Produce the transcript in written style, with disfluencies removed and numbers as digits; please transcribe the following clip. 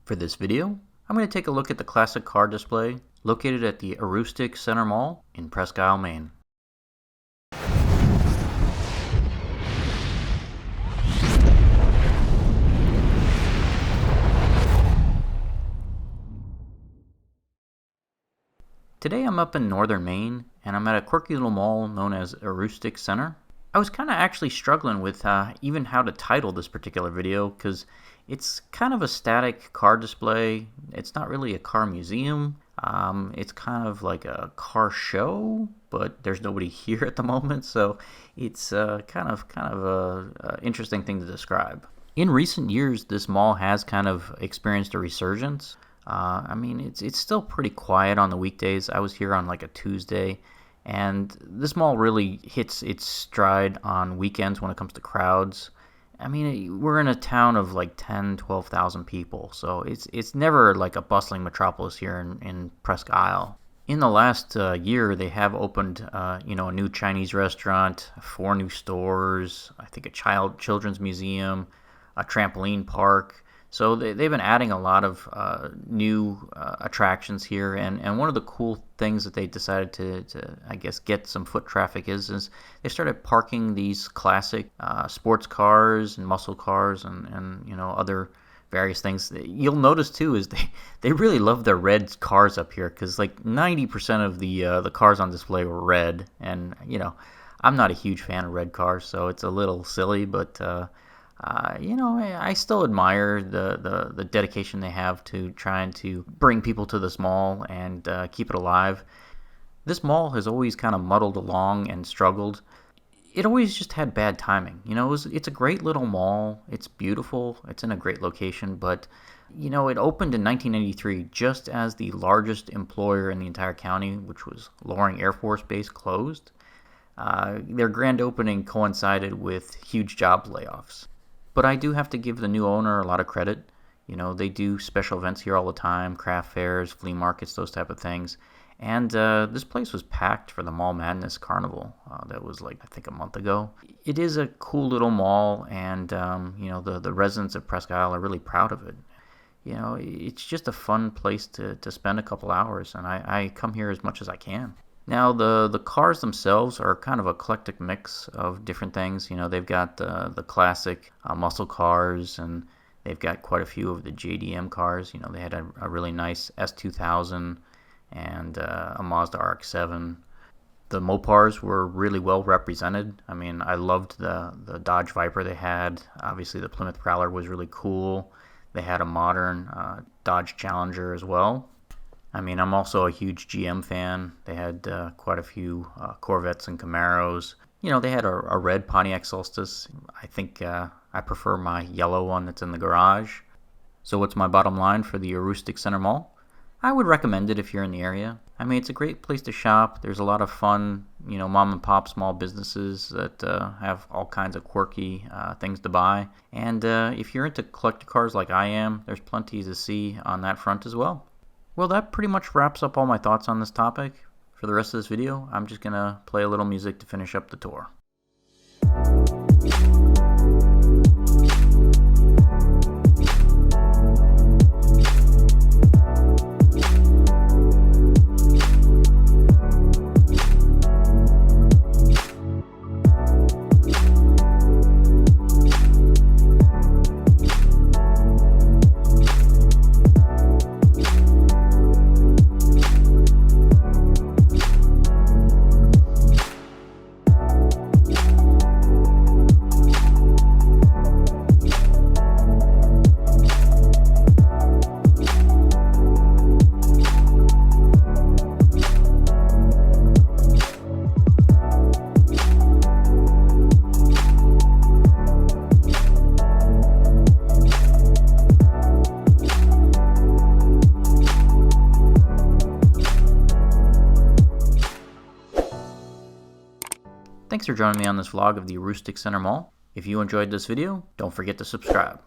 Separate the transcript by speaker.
Speaker 1: For this video, I'm going to take a look at the classic car display located at the Aroostook Centre Mall in Presque Isle, Maine. Today I'm up in northern Maine, and I'm at a quirky little mall known as Aroostook Centre. I was kind of actually struggling with even how to title this particular video because it's kind of a static car display. It's not really a car museum. It's kind of like a car show, but there's nobody here at the moment, so it's kind of a interesting thing to describe. In recent years, this mall has kind of experienced a resurgence. It's still pretty quiet on the weekdays. I was here on like a Tuesday, and this mall really hits its stride on weekends when it comes to crowds. We're in a town of like 12,000 people, so it's never like a bustling metropolis here in Presque Isle. In the last year, they have opened a new Chinese restaurant, 4 new stores, I think a children's museum, a trampoline park. So they've been adding a lot of new attractions here, and one of the cool things that they decided to I guess, get some foot traffic is they started parking these classic sports cars and muscle cars and other various things. You'll notice too is they really love their red cars up here because like 90% of the cars on display were red, and I'm not a huge fan of red cars, so it's a little silly, but I still admire the dedication they have to trying to bring people to this mall and keep it alive. This mall has always kind of muddled along and struggled. It always just had bad timing. It's a great little mall. It's beautiful. It's in a great location, but it opened in 1993 just as the largest employer in the entire county, which was Loring Air Force Base, closed. Their grand opening coincided with huge job layoffs. But I do have to give the new owner a lot of credit. They do special events here all the time, craft fairs, flea markets, those type of things. And this place was packed for the Mall Madness Carnival. That was like, I think, a month ago. It is a cool little mall, and the residents of Presque Isle are really proud of it. It's just a fun place to spend a couple hours, and I come here as much as I can. Now, the cars themselves are kind of an eclectic mix of different things. They've got the classic muscle cars, and they've got quite a few of the JDM cars. They had a really nice S2000 and a Mazda RX-7. The Mopars were really well represented. I loved the Dodge Viper they had. Obviously, the Plymouth Prowler was really cool. They had a modern Dodge Challenger as well. I'm also a huge GM fan. They had quite a few Corvettes and Camaros. They had a red Pontiac Solstice. I think I prefer my yellow one that's in the garage. So what's my bottom line for the Aroostook Centre Mall? I would recommend it if you're in the area. It's a great place to shop. There's a lot of fun, mom and pop small businesses that have all kinds of quirky things to buy. And if you're into collector cars like I am, there's plenty to see on that front as well. Well, that pretty much wraps up all my thoughts on this topic. For the rest of this video, I'm just going to play a little music to finish up the tour. Thanks for joining me on this vlog of the Aroostook Centre Mall. If you enjoyed this video, don't forget to subscribe.